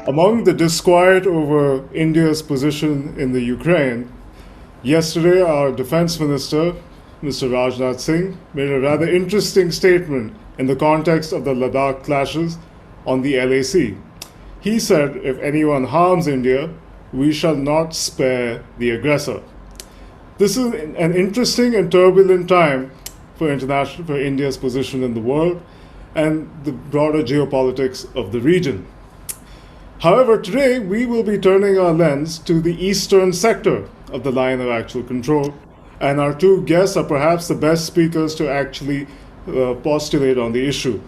Among the disquiet over India's position in the Ukraine, yesterday our defense minister, Mr. Rajnath Singh, made a rather interesting statement in the context of the Ladakh clashes on the LAC. He said, if anyone harms India, we shall not spare the aggressor. This is an interesting and turbulent time for India's position in the world and the broader geopolitics of the region. However, today we will be turning our lens to the eastern sector of the line of actual control, and our two guests are perhaps the best speakers to actually postulate on the issue.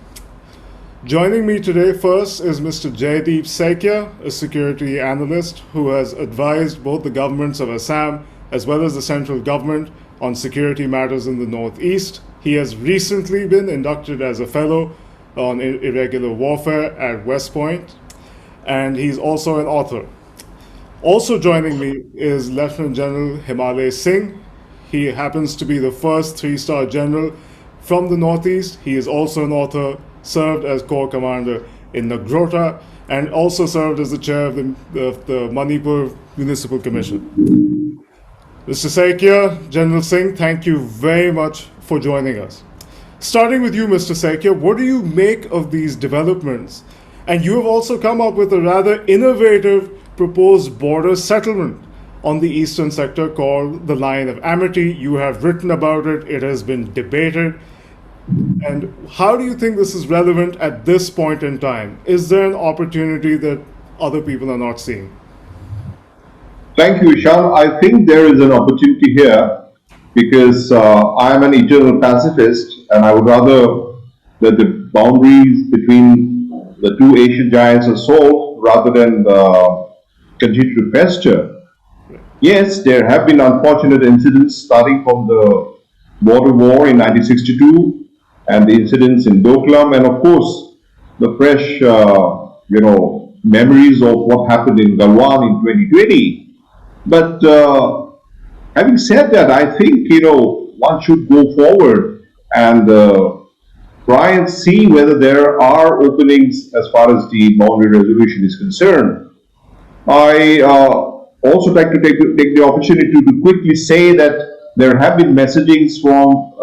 Joining me today first is Mr. Jaideep Saikia, a security analyst who has advised both the governments of Assam as well as the central government on security matters in the Northeast. He has recently been inducted as a fellow on irregular warfare at West Point, and he's also an author. Also joining me is Lieutenant General Himalay Singh. He happens to be the first three-star general from the Northeast. He is also an author, served as Corps Commander in Nagrota, and also served as the chair of the Manipur Municipal Commission. Mr. Saikia, General Singh, thank you very much for joining us. Starting with you, Mr. Saikia, what do you make of these developments? And you have also come up with a rather innovative proposed border settlement on the eastern sector called the Line of Amity. You have written about it, it has been debated. And how do you think this is relevant at this point in time? Is there an opportunity that other people are not seeing? Thank you, Ishan. I think there is an opportunity here because I am an eternal pacifist and I would rather that the boundaries between the two Asian giants are solved rather than continue to fester. Yes, there have been unfortunate incidents starting from the border war in 1962 and the incidents in Doklam, and of course the fresh, memories of what happened in Galwan in 2020. But having said that, I think one should go forward and try and see whether there are openings as far as the boundary resolution is concerned. I also like to take the opportunity to quickly say that there have been messagings from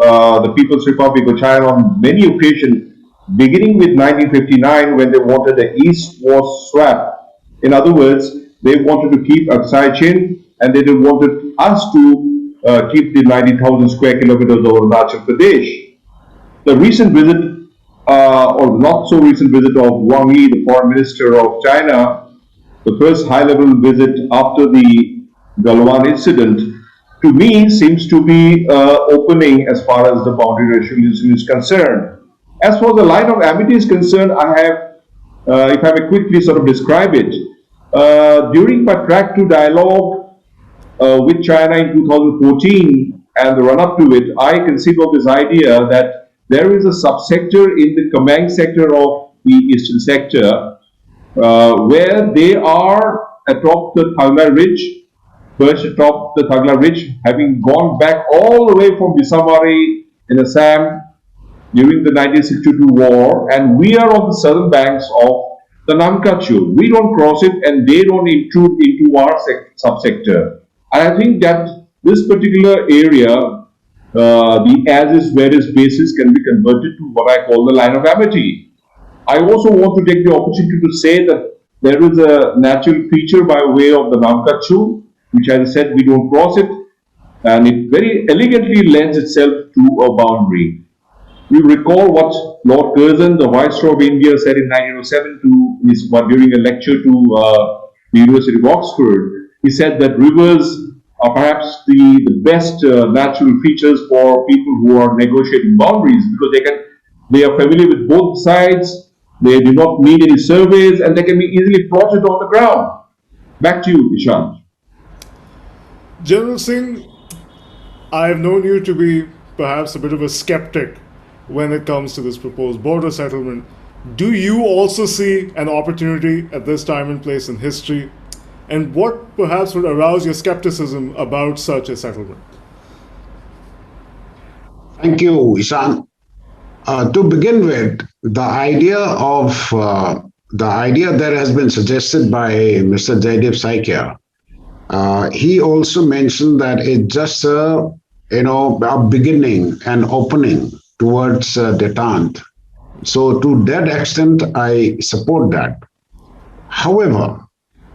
the People's Republic of China on many occasions, beginning with 1959 when they wanted the East-West swap. In other words, they wanted to keep Aksai Chin and they wanted us to keep the 90,000 square kilometers of Arunachal Pradesh. The recent visit, or not so recent visit of Wang Yi, the foreign minister of China, the first high-level visit after the Galwan incident, to me seems to be opening as far as the boundary resolution is concerned. As far as the line of amity is concerned, I have, if I may quickly sort of describe it, during my track to dialogue with China in 2014 and the run-up to it, I conceived of this idea that there is a subsector in the command sector of the eastern sector where they are atop the Thagla Ridge, perched atop the Thagla Ridge, having gone back all the way from Bisamari in Assam during the 1962 war, and we are on the southern banks of the Namkachu. We don't cross it and they don't intrude into our subsector. And I think that this particular area, the as-is, where-is basis can be converted to what I call the line of amity. I also want to take the opportunity to say that there is a natural feature by way of the Namkachu, which, as I said, we don't cross it, and it very elegantly lends itself to a boundary. You recall what Lord Curzon, the Viceroy of India, said in 1907 during a lecture to the University of Oxford. He said that rivers are perhaps the best natural features for people who are negotiating boundaries because they are familiar with both sides, they do not need any surveys, and they can be easily plotted on the ground. Back to you, Ishan. General Singh, I have known you to be perhaps a bit of a skeptic when it comes to this proposed border settlement. Do you also see an opportunity at this time and place in history? And what perhaps would arouse your skepticism about such a settlement? Thank you, Ishan. To begin with, the idea of the idea that has been suggested by Mr. Jaideep Saikia, he also mentioned that it's just a beginning, an opening towards detente. So to that extent, I support that. However,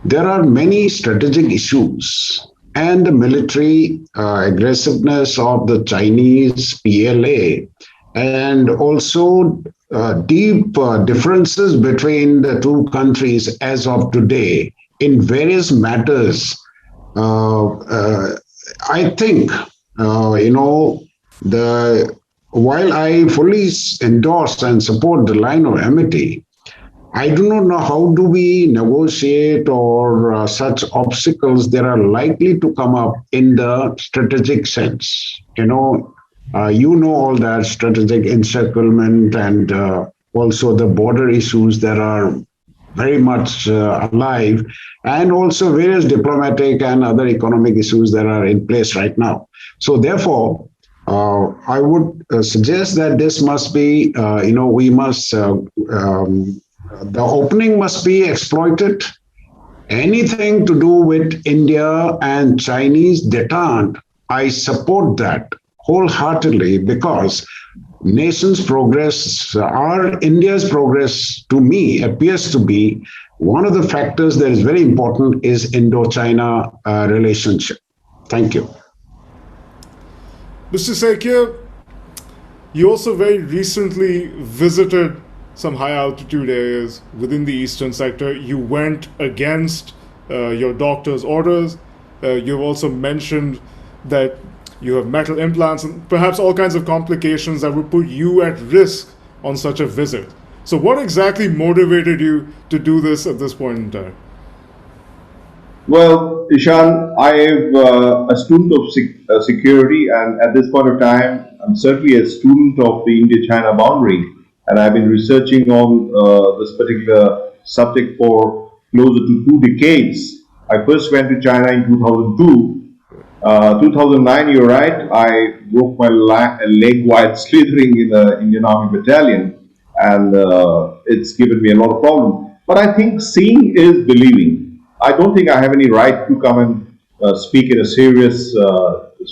there are many strategic issues, and the military aggressiveness of the Chinese PLA, and also deep differences between the two countries as of today in various matters. I think, the while I fully endorse and support the line of amity, I do not know how do we negotiate or such obstacles that are likely to come up in the strategic sense. You know all that strategic encirclement and also the border issues that are very much alive, and also various diplomatic and other economic issues that are in place right now. So, therefore, I would suggest that this must be, we must, the opening must be exploited. Anything to do with India and Chinese detente, I support that wholeheartedly because nation's progress, our India's progress, to me, appears to be one of the factors that is very important is Indo-China relationship. Thank you. Mr. Saikia, you also very recently visited some high altitude areas within the eastern sector. You went against your doctor's orders. You've also mentioned that you have metal implants and perhaps all kinds of complications that would put you at risk on such a visit. So, what exactly motivated you to do this at this point in time? Well, Ishan, I am a student of security, and at this point of time, I'm certainly a student of the India-China boundary, and I've been researching on this particular subject for closer to 2 decades. I first went to China in 2002. 2009, you're right, I broke my leg while slithering in the Indian Army battalion, and it's given me a lot of problems. But I think seeing is believing. I don't think I have any right to come and speak in a serious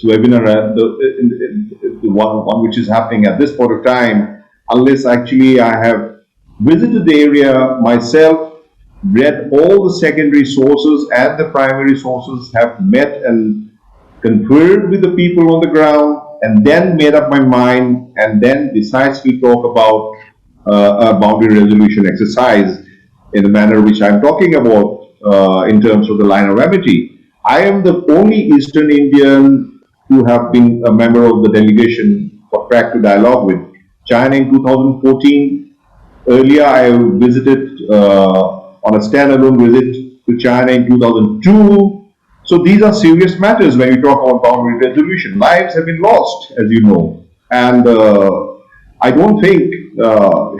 webinar, the one which is happening at this point of time, unless actually I have visited the area myself, read all the secondary sources and the primary sources, have met and conferred with the people on the ground, and then made up my mind, and then decisively talk about a boundary resolution exercise in the manner which I'm talking about. In terms of the line of amity, I am the only Eastern Indian who have been a member of the delegation for track to dialogue with China in 2014. Earlier, I visited on a standalone visit to China in 2002. So these are serious matters when you talk about boundary resolution. Lives have been lost, as you know, and I don't think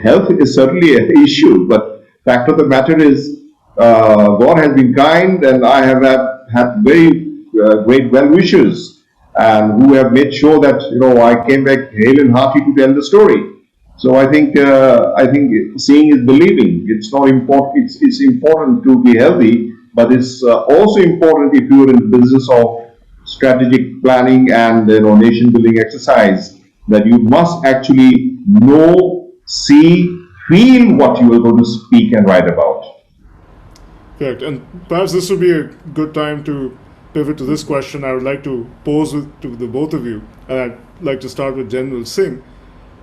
health is certainly an issue, but fact of the matter is God has been kind, and I have had very great well wishers, and who have made sure that I came back hale and hearty to tell the story. So I think seeing is believing. It's not important. It's important to be healthy, but it's also important if you're in the business of strategic planning and nation building exercise, that you must actually know, see, feel what you are going to speak and write about. Correct. And perhaps this would be a good time to pivot to this question I would like to pose to the both of you. And I'd like to start with General Singh.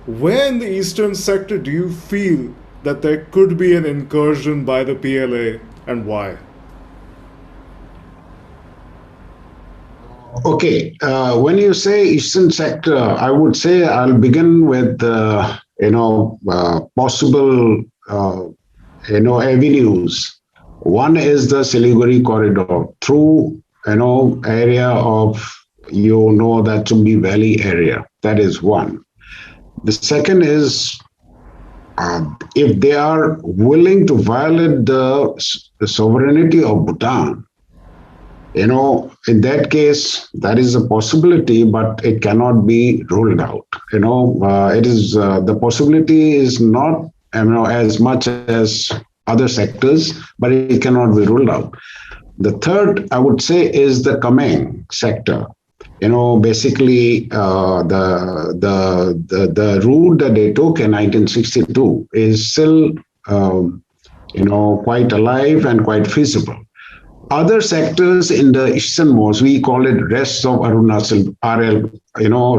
Where in the eastern sector do you feel that there could be an incursion by the PLA, and why? Okay, when you say eastern sector, I would say I'll begin with possible avenues. One is the Siliguri corridor through area of that Chumbi Valley area. That is one. The second is if they are willing to violate the sovereignty of Bhutan. In that case, that is a possibility, but it cannot be ruled out. It is the possibility is not as much as other sectors, but it cannot be ruled out. The third, I would say, is the Kameng sector. Basically, the route that they took in 1962 is still, quite alive and quite feasible. Other sectors in the easternmost, we call it rest of Arunachal,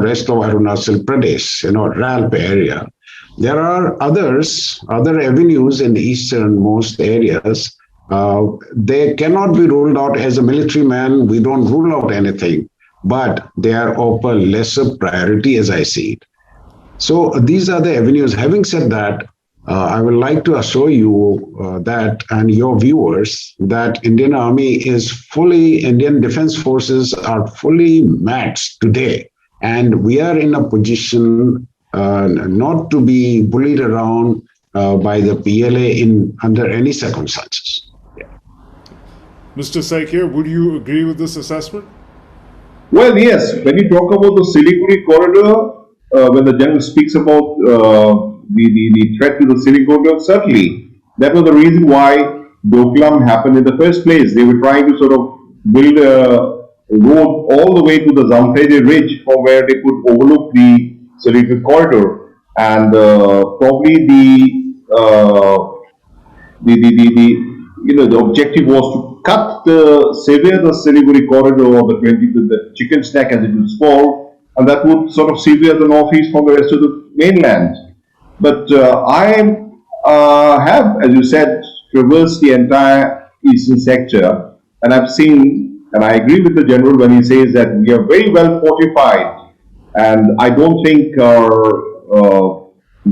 rest of Arunachal Pradesh, RALP area. There are other avenues in the easternmost areas. They cannot be ruled out. As a military man, we don't rule out anything, but they are of a lesser priority as I see it. So these are the avenues. Having said that, I would like to assure you that, and your viewers, that Indian Defense Forces are fully matched today. And we are in a position not to be bullied around by the PLA under any circumstances. Mr. Saikia, would you agree with this assessment? Well, yes. When you talk about the Siliguri corridor, when the general speaks about the threat to the Siliguri corridor, certainly that was the reason why Doklam happened in the first place. They were trying to sort of build a road all the way to the Zamfara Ridge, from where they could overlook the Siliguri corridor, and probably the objective was to cut sever the Siliguri corridor, or the chicken snack as it was called, and that would sort of sever the northeast from the rest of the mainland. But I have, as you said, traversed the entire eastern sector, and I've seen, and I agree with the general when he says that we are very well fortified, and I don't think our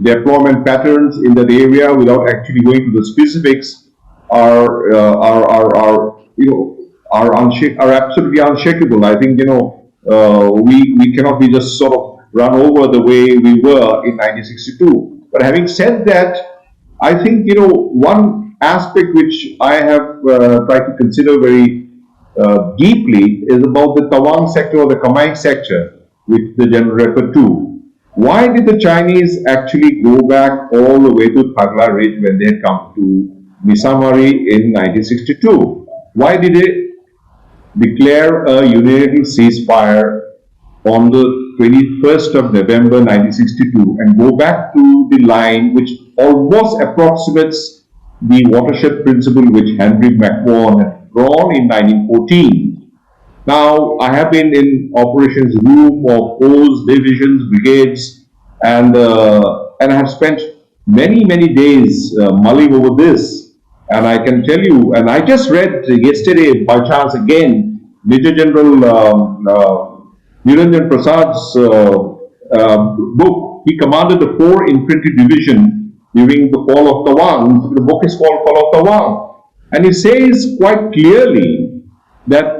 deployment patterns in that area, without actually going to the specifics, are absolutely unshakable. I think we cannot be just sort of run over the way we were in 1962. But having said that, I think one aspect which I have tried to consider very deeply is about the Tawang sector, or the Kamai sector, which the general referred to. Why did the Chinese actually go back all the way to Thagla Ridge when they had come to Misamari in 1962? Why did they declare a unilateral ceasefire on the 21st of November 1962 and go back to the line which almost approximates the watershed principle which Henry McMahon had drawn in 1914? Now, I have been in operations room of corps, divisions, brigades, and I have spent many days mulling over this. And I can tell you, and I just read yesterday by chance again, Major General Niranjan Prasad's book. He commanded the 4 Infantry Division during the fall of Tawang. The book is called Fall of Tawang. And he says quite clearly that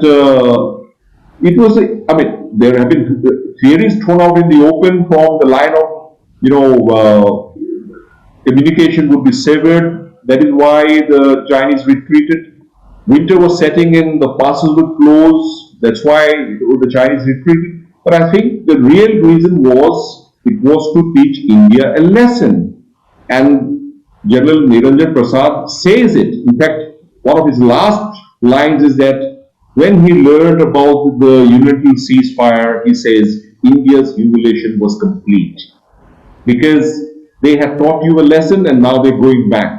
there have been theories thrown out in the open from the line of, communication would be severed. That is why the Chinese retreated. Winter was setting in, the passes would close. That's why the Chinese retreated. But I think the real reason was, it was to teach India a lesson. And General Niranjan Prasad says it. In fact, one of his last lines is that when he learned about the unilateral ceasefire, he says, India's humiliation was complete. Because they had taught you a lesson and now they're going back.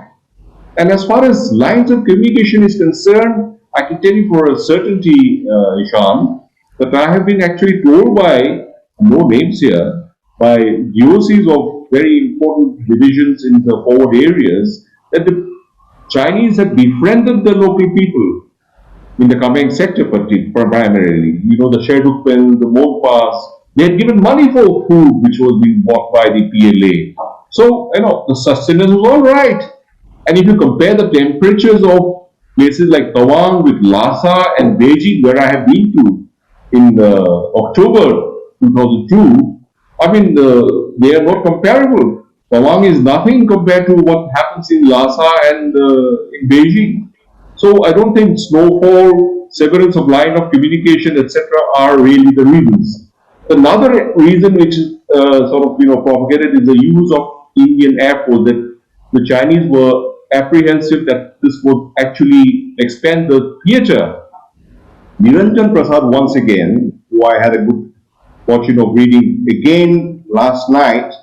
And as far as lines of communication is concerned, I can tell you for a certainty, Ishan, that I have been actually told by, no names here, by GOCs of very important divisions in the forward areas, that the Chinese have befriended the local people in the Kameng sector primarily. The Sherdukpen, the Monpas, they had given money for food which was being bought by the PLA. So, the sustenance was all right. And if you compare the temperatures of places like Tawang with Lhasa and Beijing, where I have been to in October 2002, they are not comparable. Tawang is nothing compared to what happens in Lhasa and in Beijing. So I don't think snowfall, severance of line of communication, etc., are really the reasons. Another reason which is propagated is the use of Indian Air Force, that the Chinese were apprehensive that this would actually expand the theatre. Niranjan Prasad, once again, who I had a good fortune of reading again last night,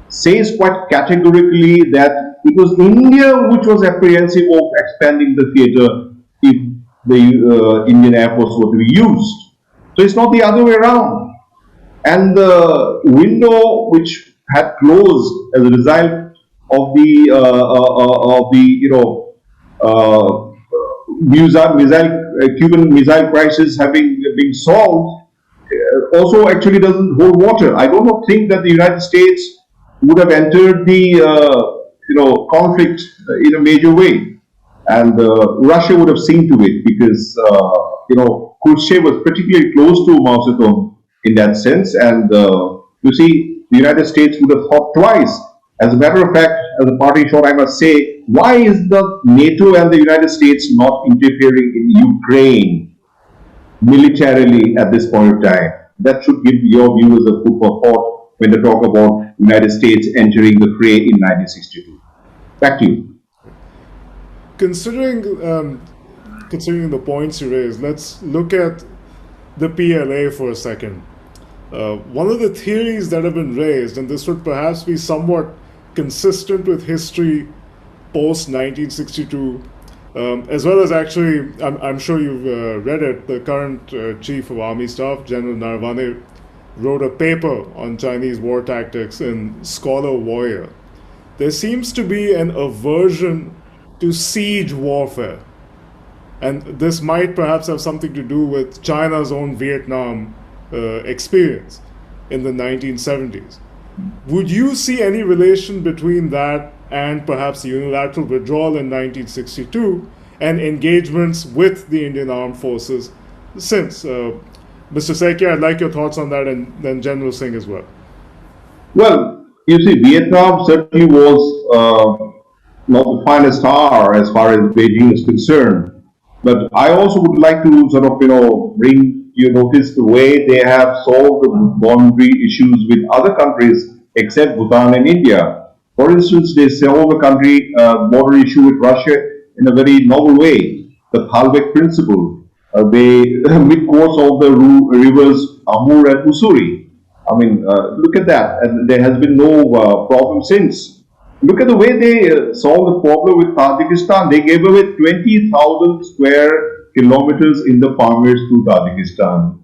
says quite categorically that it was India which was apprehensive of expanding the theatre if the Indian Air Force were to be used. So it's not the other way around. And the window which had closed as a result of the Cuban missile crisis having been solved also actually doesn't hold water. I do not think that the United States would have entered the conflict in a major way, and Russia would have seen to it because Khrushchev was particularly close to Mao Zedong in that sense, and you see, the United States would have thought twice. As a matter of fact, as a parting shot, I must say, why is the NATO and the United States not interfering in Ukraine militarily at this point of time? That should give your viewers a food for thought when they talk about United States entering the fray in 1962. Back to you. Considering the points you raised, let's look at the PLA for a second. One of the theories that have been raised, and this would perhaps be somewhat consistent with history post 1962, as well as actually, I'm sure you've read it, the current Chief of Army Staff, General Narawane, wrote a paper on Chinese war tactics in Scholar Warrior. There seems to be an aversion to siege warfare. And this might perhaps have something to do with China's own Vietnam experience in the 1970s. Would you see any relation between that and perhaps the unilateral withdrawal in 1962 and engagements with the Indian Armed Forces since? Mr. Saikia, I'd like your thoughts on that, and then General Singh as well. Well, you see, Vietnam certainly was not the finest hour as far as Beijing is concerned. But I also would like to sort of, bring you notice the way they have solved the boundary issues with other countries except Bhutan and India. For instance, they solved the country border issue with Russia in a very novel way, the Thalbek principle. They mid-course of the rivers Amur and Ussuri. I mean, look at that, and there has been no problem since. Look at the way they solved the problem with Tajikistan. They gave away 20,000 square kilometers in the farmers to Tajikistan.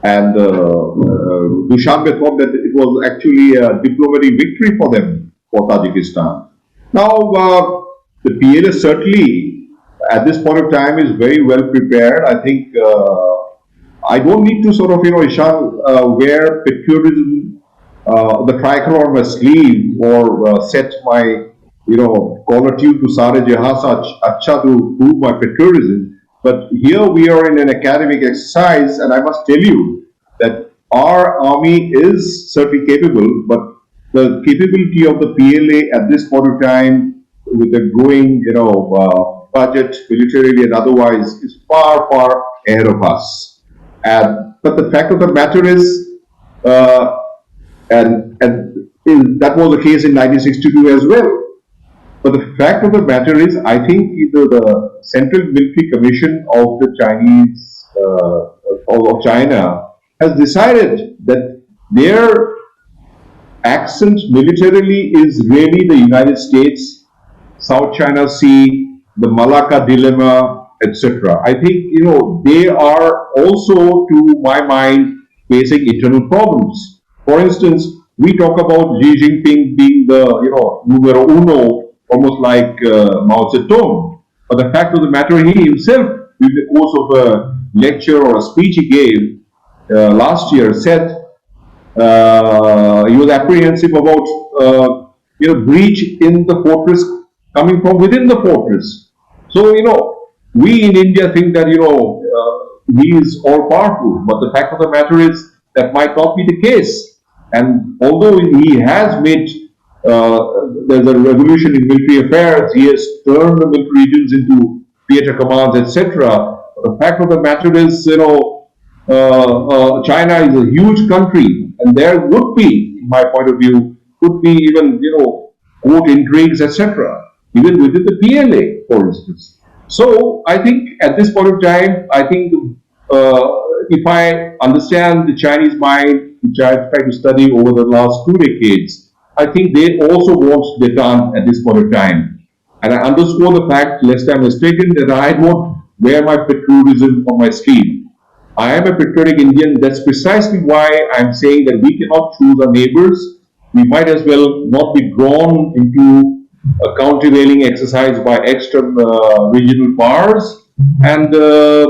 And Dushanbe thought that it was actually a diplomatic victory for them, for Tajikistan. Now, the PLA certainly, at this point of time, is very well prepared. I think I don't need to sort of, Ishan, wear patriotism, the tricolor on my sleeve, or set my, collar tune to Sare Jahan Acha to prove my patriotism. But here we are in an academic exercise, and I must tell you that our army is certainly capable, but the capability of the PLA at this point of time, with the growing, budget, militarily and otherwise, is far, far ahead of us. But the fact of the matter is, and that was the case in 1962 as well. But the fact of the matter is, I think the Central Military Commission of the Chinese, of China, has decided that their accent militarily is really the United States, South China Sea, the Malacca dilemma, etc. I think, they are also, to my mind, facing internal problems. For instance, we talk about Xi Jinping being the, numero uno, almost like Mao Zedong. But the fact of the matter, he himself, during the course of a lecture or a speech he gave last year, said he was apprehensive about, breach in the fortress coming from within the fortress. So, we in India think that, he is all powerful. But the fact of the matter is that might not be the case. And although he has made, there's a revolution in military affairs, he has turned the military regions into theater commands, etc. The fact of the matter is, China is a huge country, and there would be, in my point of view, could be even, court intrigues, etc. even within the PLA, for instance. So I think at this point of time, I think if I understand the Chinese mind, which I've tried to study over the last 2 decades, I think they also want detente at this point of time. And I underscore the fact, lest I'm mistaken, that I don't wear my patriotism on my sleeve. I am a patriotic Indian. That's precisely why I'm saying that we cannot choose our neighbors. We might as well not be drawn into a countervailing exercise by extra regional powers, and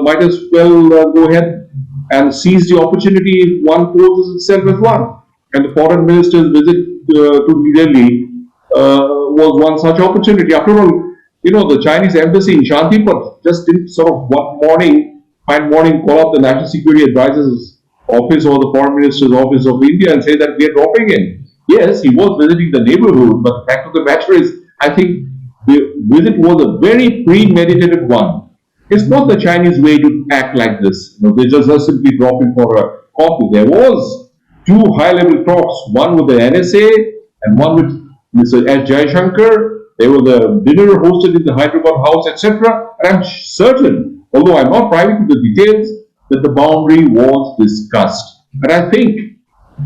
might as well go ahead and seize the opportunity if one poses itself as one. And the foreign minister's visit to New Delhi was one such opportunity. After all, the Chinese embassy in Shantipur just didn't sort of fine morning, call up the National Security Advisor's office or the Foreign Minister's office of India and say that we are dropping in. Yes, he was visiting the neighborhood, but the fact of the matter is, I think the visit was a very premeditated one. It's not the Chinese way to act like this. They just simply drop in for a coffee. There was two high-level talks, one with the NSA and one with Mr. S. Jaishankar. There was a dinner hosted in the Hyderabad house, etc. And I'm certain, although I'm not privy to the details, that the boundary was discussed. And I think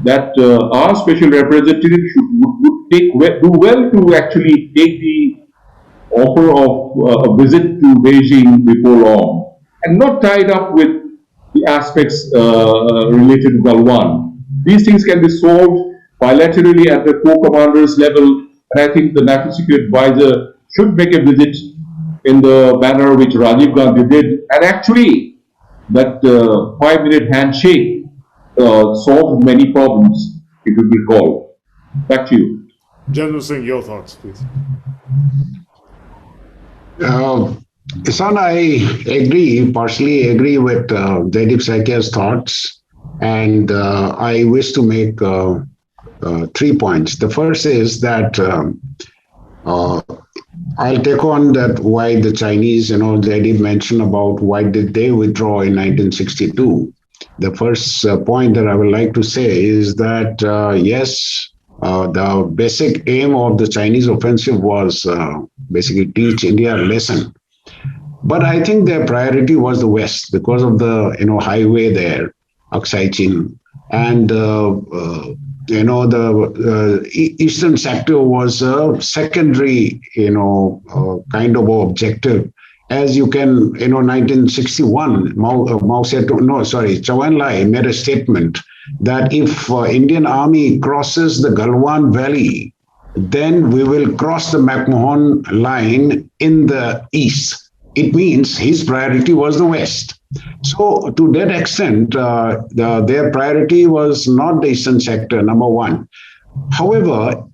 that our special representative would do well to actually take the offer of a visit to Beijing before long, and not tied up with the aspects related to Galwan. These things can be solved bilaterally at the corps commanders level, and I think the National Security Advisor should make a visit in the manner which Rajiv Gandhi did, and actually that 5-minute handshake solved many problems, it will be called. Back to you. General Singh, your thoughts, please. Ishan, I partially agree with Jaideep Saikia's thoughts, and I wish to make 3 points. The first is that I'll take on that why the Chinese, Jaideep mentioned about why did they withdraw in 1962. The first point that I would like to say is that, yes, the basic aim of the Chinese offensive was basically teach India a lesson. But I think their priority was the West because of the, highway there, Aksai Chin. And, the eastern sector was a secondary, kind of objective. As you can, 1961, Chou En-lai made a statement that if Indian army crosses the Galwan Valley, then we will cross the McMahon line in the east. It means his priority was the West. So to that extent, their priority was not the eastern sector, number one. However,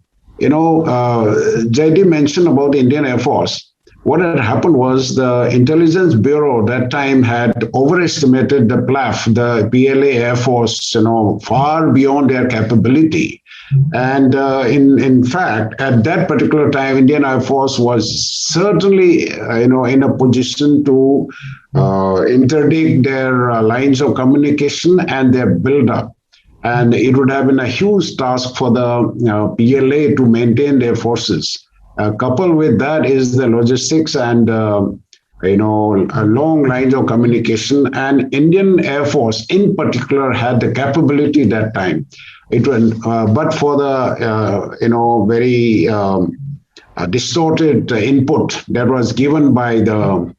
Jaideep mentioned about the Indian Air Force. What had happened was the Intelligence Bureau that time had overestimated the PLAF, the PLA Air Force, far beyond their capability. And in fact, at that particular time, Indian Air Force was certainly, in a position to interdict their lines of communication and their build-up. And it would have been a huge task for the PLA to maintain their forces. Coupled with that is the logistics and long lines of communication, and Indian Air Force in particular had the capability that time. It was, but for the very distorted input that was given by the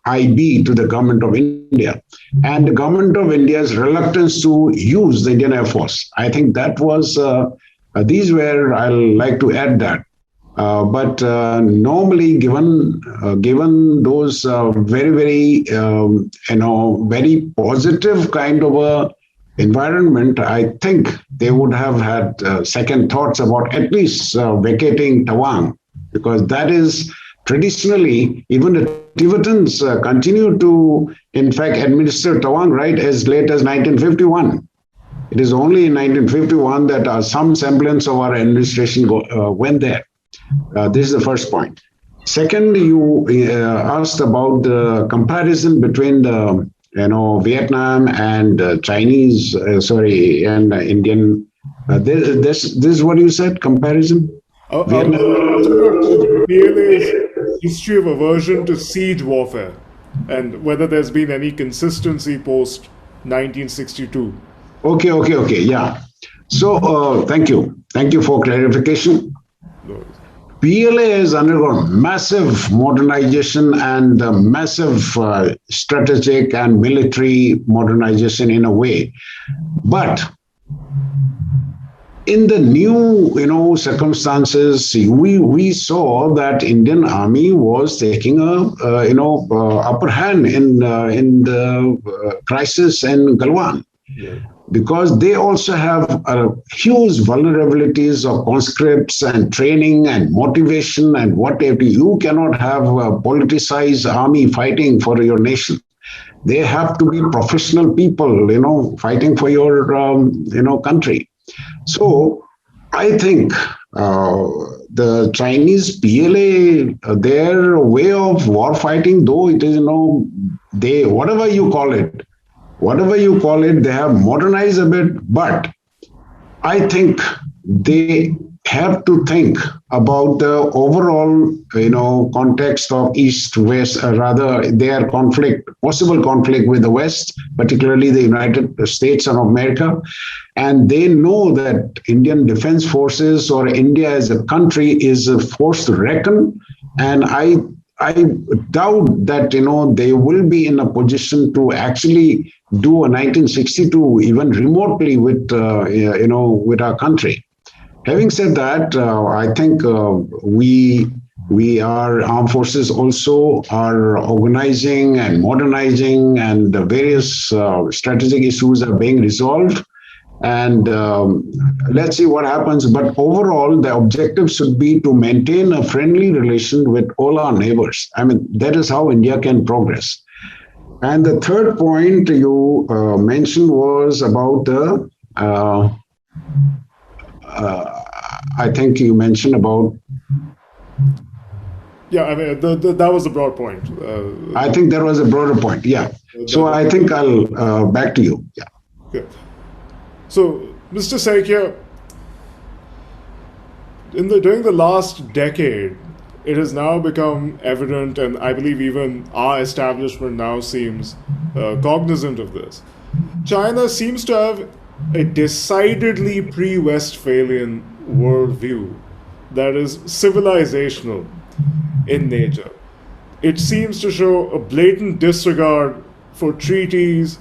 IB to the government of India, and the government of India's reluctance to use the Indian Air Force. I think that was these were, I'll like to add that. But normally, given those very, very, very positive kind of a environment, I think they would have had second thoughts about at least vacating Tawang, because that is traditionally, even the Tibetans continue to, in fact, administer Tawang right as late as 1951. It is only in 1951 that some semblance of our administration went there. This is the first point. Second, you asked about the comparison between the Vietnam and Chinese, and Indian. This is what you said, comparison? I'm asking about PLA's history of aversion to siege warfare and whether there's been any consistency post 1962. Okay, yeah. So, thank you for clarification. No. PLA has undergone massive modernization and massive strategic and military modernization in a way. But in the new, circumstances, we saw that Indian Army was taking a, upper hand in the crisis in Galwan. Yeah. Because they also have huge vulnerabilities of conscripts and training and motivation and whatever. You cannot have a politicized army fighting for your nation. They have to be professional people, fighting for your, country. So I think the Chinese PLA, their way of war fighting, though it is, they, whatever you call it, they have modernized a bit, but I think they have to think about the overall, context of East-West, rather their possible conflict with the West, particularly the United States of America. And they know that Indian Defense Forces or India as a country is a force to reckon. And I doubt that, they will be in a position to actually do a 1962 even remotely with, with our country. Having said that, I think our armed forces also are organizing and modernizing, and the various strategic issues are being resolved. And let's see what happens. But overall, the objective should be to maintain a friendly relation with all our neighbors. I mean, that is how India can progress. And the third point you mentioned was about the, I think you mentioned about. Yeah, I mean, that was a broad point. I think there was a broader point, yeah. So I think I'll back to you, yeah. Okay. So, Mr. Saikia, during the last decade, it has now become evident, and I believe even our establishment now seems cognizant of this. China seems to have a decidedly pre-Westphalian worldview that is civilizational in nature. It seems to show a blatant disregard for treaties,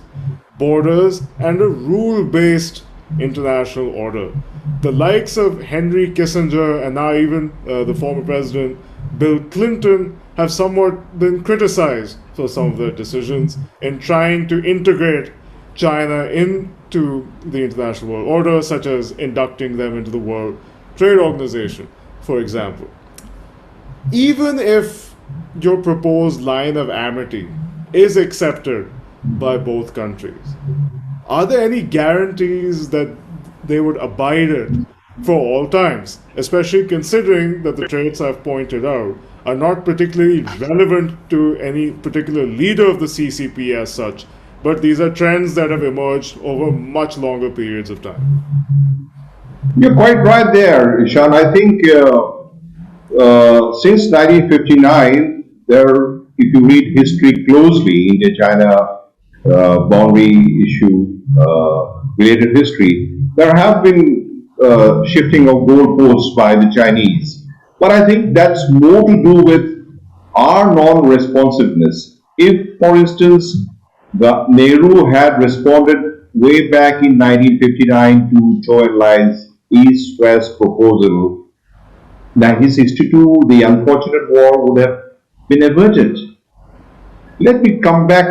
borders, and a rule-based international order. The likes of Henry Kissinger and now even the former president Bill Clinton have somewhat been criticized for some of their decisions in trying to integrate China into the international world order, such as inducting them into the World Trade Organization, for example. Even if your proposed line of amity is accepted by both countries, are there any guarantees that they would abide it for all times, especially considering that the traits I've pointed out are not particularly relevant to any particular leader of the CCP as such, but these are trends that have emerged over much longer periods of time? You're quite right there, Ishan. I think since 1959, if you read history closely, India-China boundary issue related history, there have been shifting of goalposts by the Chinese. But I think that's more to do with our non-responsiveness. If, for instance, Nehru had responded way back in 1959 to Zhou Enlai's East-West proposal, 1962, the unfortunate war would have been averted. Let me come back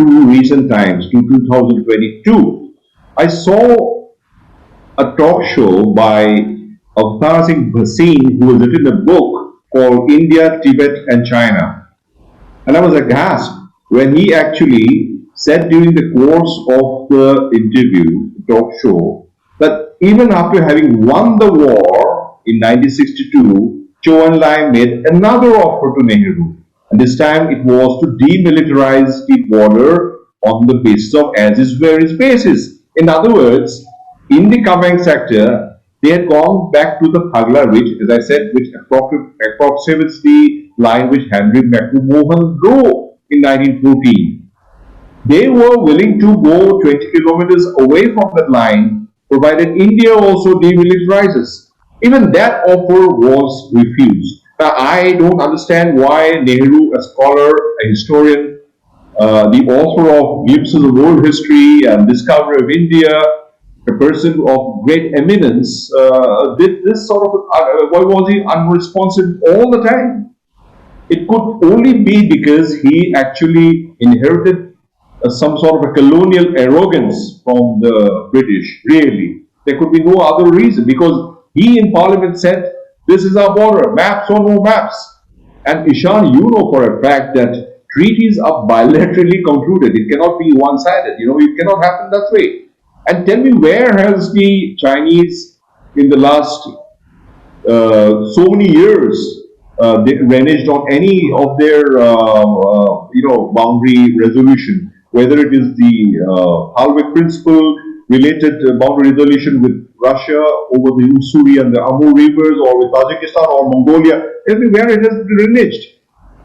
to recent times, to 2022. I saw a talk show by Avtar Singh Bhasin, who has written a book called India, Tibet and China. And I was aghast when he actually said during the course of the interview, talk show, that even after having won the war in 1962, Zhou Enlai made another offer to Nehru. And this time it was to demilitarize the border on the basis of as is where is basis. In other words, in the command sector, they had gone back to the Thagla Ridge, as I said, which approximates the line which Henry McMahon drew in 1914. They were willing to go 20 kilometers away from that line, provided India also demilitarizes. Even that offer was refused. Now, I don't understand why Nehru, a scholar, a historian, the author of Glimpses of World History and Discovery of India, a person of great eminence, did this sort of, why was he unresponsive all the time? It could only be because he actually inherited some sort of a colonial arrogance from the British, really. There could be no other reason because he in Parliament said, this is our border, maps or no maps. And Ishan, you know for a fact that treaties are bilaterally concluded. It cannot be one-sided. It cannot happen that way. And tell me, where has the Chinese in the last so many years they reneged on any of their boundary resolution, whether it is the Halvik principle related boundary resolution with Russia over the Usuri and the Amur rivers, or with Tajikistan or Mongolia, everywhere it has reneged.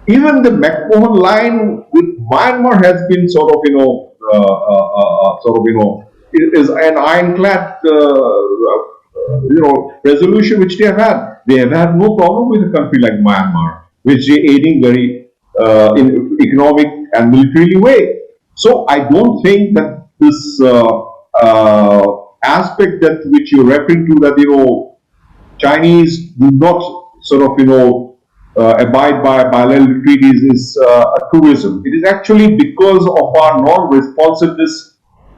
Even the McMahon line with Myanmar has been is an ironclad resolution which they have had. They have had no problem with a country like Myanmar, which they are aiding very in economic and militarily way. So I don't think that this aspect that which you're referring to, that Chinese do not abide by bilateral treaties, is a truism. It is actually because of our non-responsiveness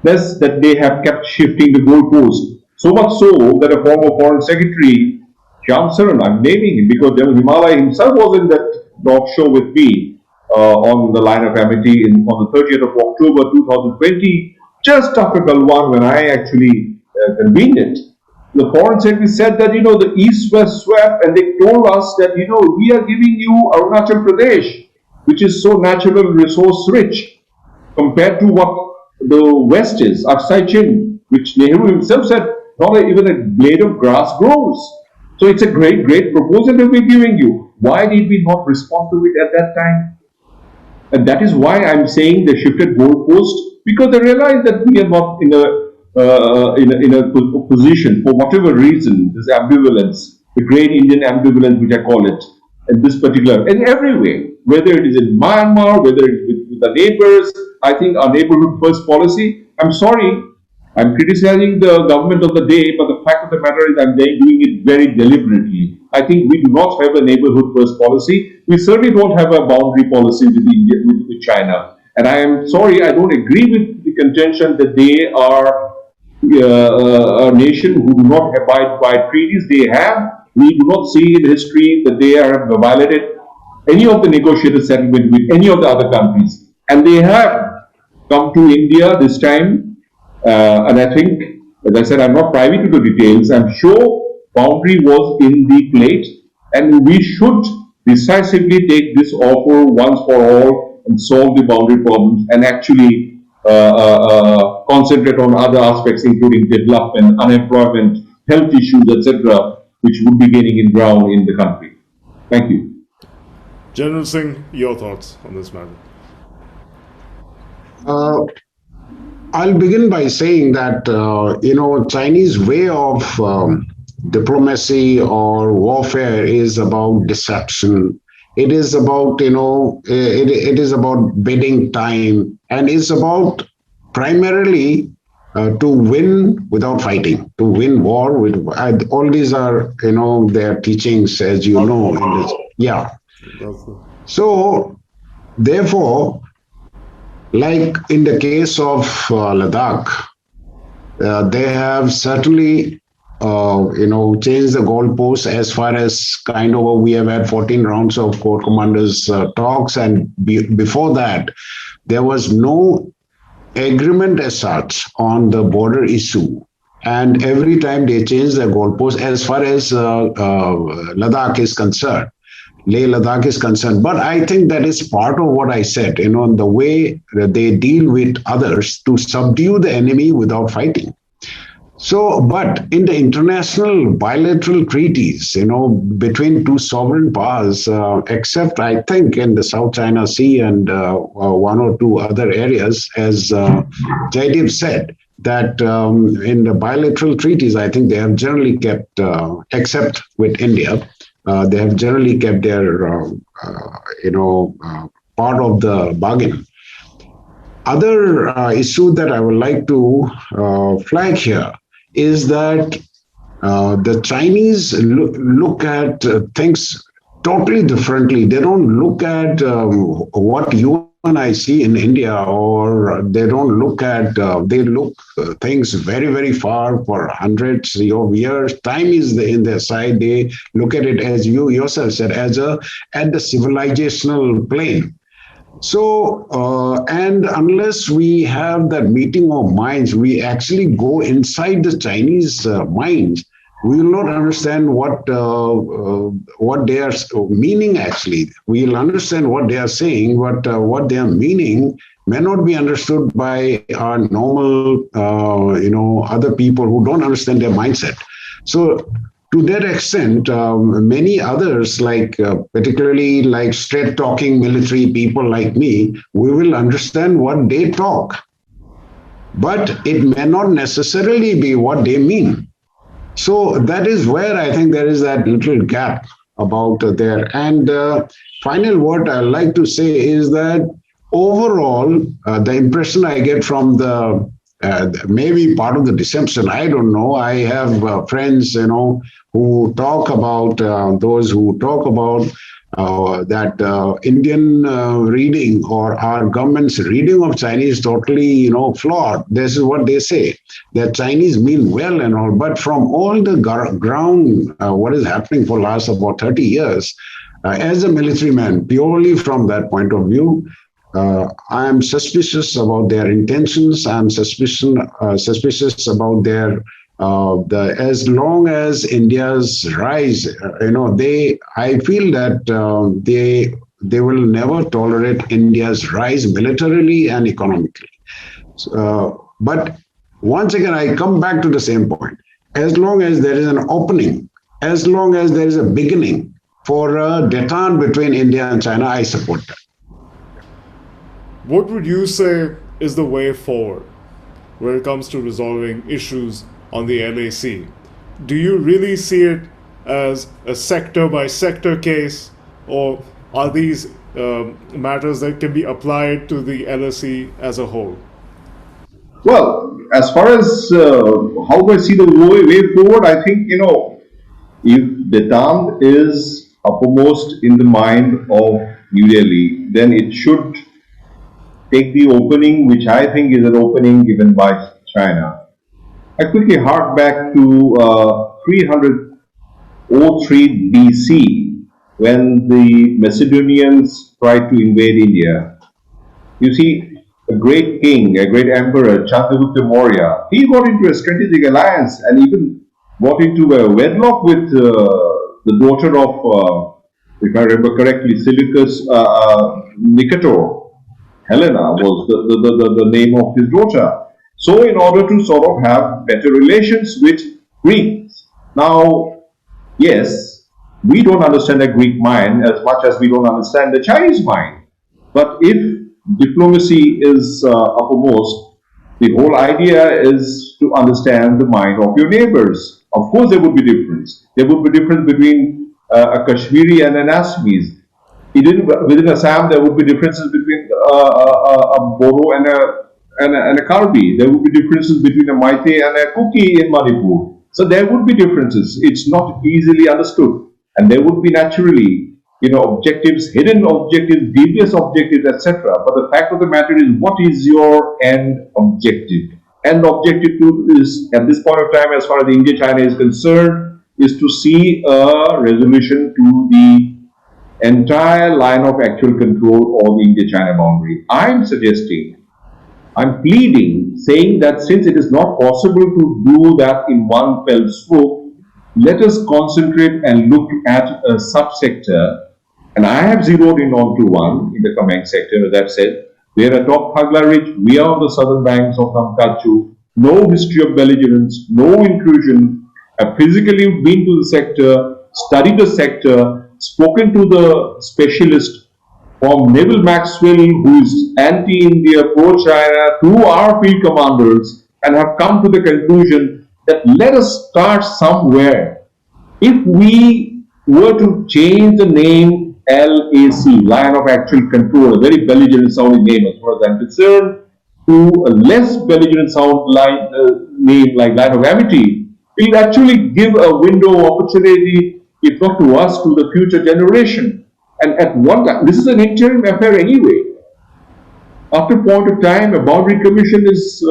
that they have kept shifting the goalpost. So much so that a former foreign secretary, Shyam Saran, I'm naming him because Himalay himself was in that talk show with me on the line of Amity on the 30th of October 2020, just after Galwan, when I actually convened it. The foreign secretary said that, the East-West swap, and they told us that, we are giving you Arunachal Pradesh, which is so natural resource rich, compared to what the West is, Aksai Chin, which Nehru himself said, not even a blade of grass grows. So it's a great, great proposal that we're giving you. Why did we not respond to it at that time? And that is why I'm saying they shifted goalpost, because they realized that we are not in a position, for whatever reason, this ambivalence, the great Indian ambivalence, which I call it, in this particular, in every way, whether it is in Myanmar, whether it is with the neighbors. I think our neighborhood first policy, I'm sorry, I'm criticizing the government of the day, but the fact of the matter is I'm doing it very deliberately. I think we do not have a neighborhood first policy. We certainly don't have a boundary policy with India, with China. And I am sorry, I don't agree with the contention that they are a nation who do not abide by treaties. They have. We do not see in history that they have violated any of the negotiated settlement with any of the other countries. And they have come to India this time. And I think, as I said, I'm not privy to the details. I'm sure boundary was in the plate, and we should decisively take this offer once for all and solve the boundary problems, and actually concentrate on other aspects, including development, unemployment, health issues, etc., which would be gaining in ground in the country. Thank you. General Singh, your thoughts on this matter? I'll begin by saying that, Chinese way of diplomacy or warfare is about deception. It is about, it is about bidding time, and it's about primarily to win without fighting, to win war with. All these are, their teachings, as you know. In this, yeah. So, therefore, like in the case of Ladakh, they have certainly, changed the goalposts as far as kind of we have had 14 rounds of corps commanders talks, and before that, there was no agreement as such on the border issue. And every time they change the goalposts as far as Ladakh is concerned. Leh Ladakh is concerned. But I think that is part of what I said, the way that they deal with others to subdue the enemy without fighting. So, but in the international bilateral treaties, between two sovereign powers, except I think in the South China Sea and one or two other areas, as Jaideep said, that in the bilateral treaties, I think they have generally kept, except with India, they have generally kept their, part of the bargain. Other issue that I would like to flag here is that the Chinese look at things totally differently. They don't look at what you and I see in India, or they don't look at, they look things very, very far for hundreds of years. Time is in their side. They look at it, as you yourself said, as at the civilizational plane. So, and unless we have that meeting of minds, we actually go inside the Chinese minds, we will not understand what they are meaning. Actually, we will understand what they are saying, but what they are meaning may not be understood by our normal, other people who don't understand their mindset. So to that extent, many others, like particularly like straight talking military people like me, we will understand what they talk, but it may not necessarily be what they mean. So that is where I think there is that little gap about there. And final word I like to say is that overall, the impression I get from the maybe part of the deception, I don't know. I have friends, who talk about those who talk about that Indian reading or our government's reading of Chinese totally, flawed. This is what they say. That Chinese mean well and all, but from all the ground, what is happening for last about 30 years, as a military man, purely from that point of view, I am suspicious about their intentions. I'm suspicious about their as long as India's rise, I feel that they will never tolerate India's rise militarily and economically. But once again, I come back to the same point. As long as there is an opening, as long as there is a beginning for a detente between India and China, I support that. What would you say is the way forward when it comes to resolving issues on the LAC? Do you really see it as a sector by sector case, or are these matters that can be applied to the LAC as a whole? Well, as far as how do I see the way forward, I think, if detente is uppermost in the mind of New Delhi, then it should take the opening, which I think is an opening given by China. I quickly hark back to 303 BC when the Macedonians tried to invade India. You see, a great king, a great emperor, Chandragupta Maurya, he got into a strategic alliance and even got into a wedlock with the daughter of, if I remember correctly, Seleucus Nicator. Helena was the name of his daughter. So, in order to sort of have better relations with Greeks. Now, yes, we don't understand the Greek mind as much as we don't understand the Chinese mind. But if diplomacy is uppermost, the whole idea is to understand the mind of your neighbors. Of course, there would be difference. There would be difference between a Kashmiri and an Assamese. Within Assam, there would be differences between a Bodo and a Karbi. There would be differences between a Meitei and a Kuki in Manipur. So there would be differences. It's not easily understood, and there would be naturally, objectives, hidden objectives, devious objectives, etc. But the fact of the matter is, what is your end objective? End objective is, at this point of time, as far as India-China is concerned, is to see a resolution to the entire line of actual control on the India-China boundary. I'm pleading, saying that since it is not possible to do that in one fell swoop, let us concentrate and look at a subsector. And I have zeroed in onto one in the Kameng sector, as I've said. We are atop Hagla Ridge, we are on the southern banks of Namkachu. no history of belligerence, no intrusion, have physically been to the sector, studied the sector, spoken to the specialist from Naval Maxwell, who is anti-India, pro-China, to our field commanders, and have come to the conclusion that let us start somewhere. If we were to change the name LAC, Line of Actual Control, a very belligerent sounding name as far as I'm concerned, to a less belligerent sound name like Line of Amity, it will actually give a window of opportunity, if not to us, to the future generation. And at one time, this is an interim affair anyway. After a point of time, a boundary commission is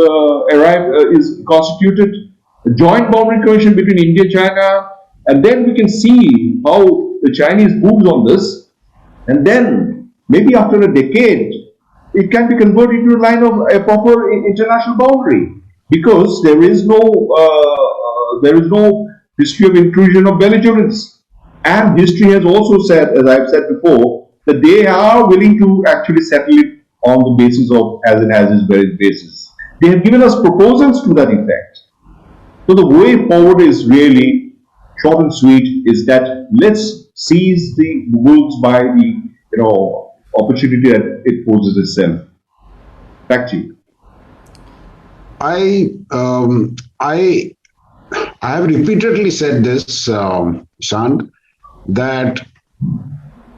constituted, a joint boundary commission between India and China, and then we can see how the Chinese moves on this, and then maybe after a decade, it can be converted into a line of a proper international boundary, because there is no history of intrusion of belligerence, and history has also said, as I've said before, that they are willing to actually settle it on the basis of as it has its various basis. They have given us proposals to that effect. So the way forward is really short and sweet, is that let's seize the wolves by the opportunity that it poses itself. Back to you. I have repeatedly said this, Shant, that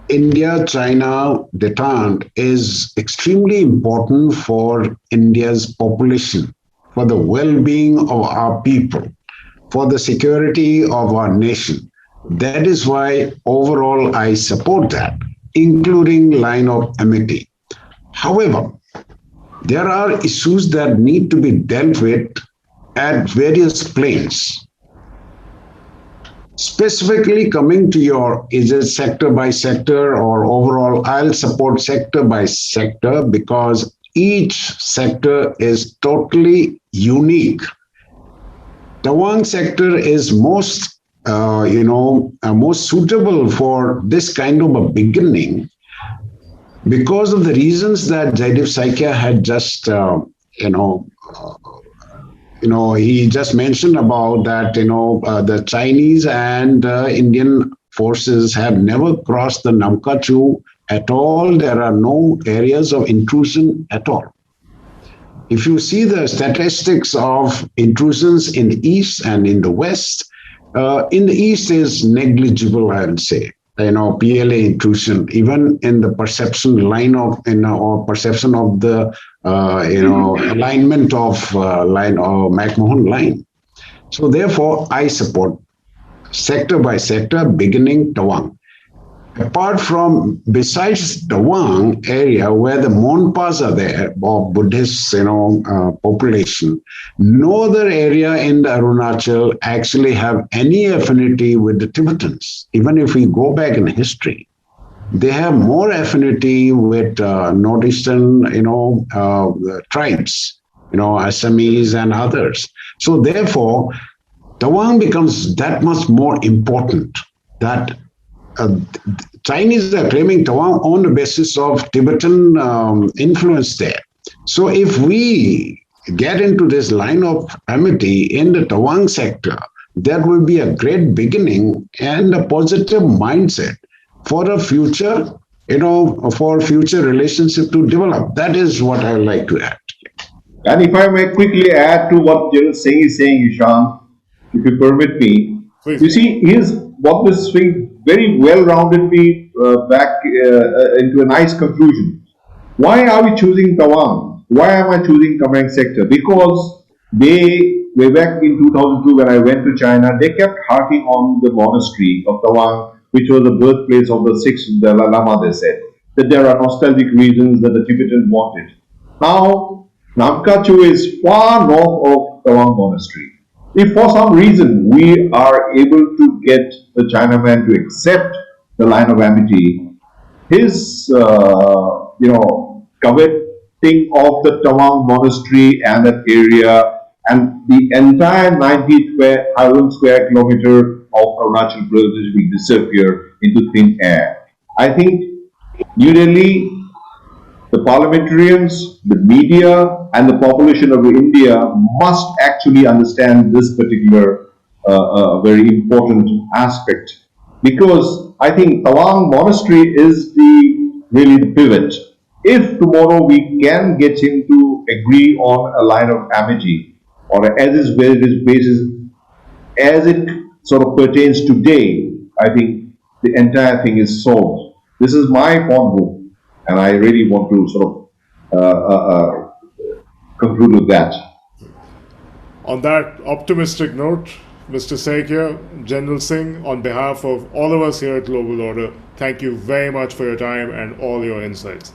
India-China detente is extremely important for India's population, for the well-being of our people, for the security of our nation. That is why overall I support that, including line of amity. However, there are issues that need to be dealt with at various planes. Specifically coming to your, is it sector by sector or overall, I'll support sector by sector because each sector is totally unique. Tawang sector is most, most suitable for this kind of a beginning because of the reasons that Jaideep Saikia had just, he just mentioned about that, the Chinese and Indian forces have never crossed the Namkachu at all. There are no areas of intrusion at all. If you see the statistics of intrusions in the east and in the west, in the east is negligible, I would say. PLA intrusion, even in the perception line of, or perception of the, alignment of line or McMahon line. So therefore, I support sector by sector, beginning Tawang. Apart from, besides Tawang area where the Monpas are there, or Buddhist, population, no other area in the Arunachal actually have any affinity with the Tibetans. Even if we go back in history, they have more affinity with northeastern, tribes, Assamese and others. So therefore, Tawang becomes that much more important that Chinese are claiming Tawang on the basis of Tibetan influence there. So if we get into this line of amity in the Tawang sector, that will be a great beginning and a positive mindset for a future, for future relationship to develop. That is what I would like to add. And if I may quickly add to what General Singh is saying, Ishan, if you permit me, Please. You see, here's what this thing very well-rounded me back into a nice conclusion. Why are we choosing Tawang? Why am I choosing Tawang sector? Because they, way back in 2002 when I went to China, they kept harping on the monastery of Tawang, which was the birthplace of the sixth Dalai Lama, they said. That there are nostalgic reasons that the Tibetans wanted. Now, Namkachu is far north of Tawang monastery. If for some reason we are able to get the Chinaman to accept the line of amity, his, coveting of the Tawang monastery and that area and the entire 90,000 square kilometer of Arunachal Pradesh will disappear into thin air. I think New Delhi the parliamentarians, the media, and the population of India must actually understand this particular very important aspect, because I think Tawang Monastery is the really the pivot. If tomorrow we can get him to agree on a line of amity, or as is where it is basis, as it sort of pertains today, I think the entire thing is solved. This is my point of view, and I really want to sort of conclude with that. On that optimistic note, Mr. Saikia, General Singh, on behalf of all of us here at Global Order, thank you very much for your time and all your insights.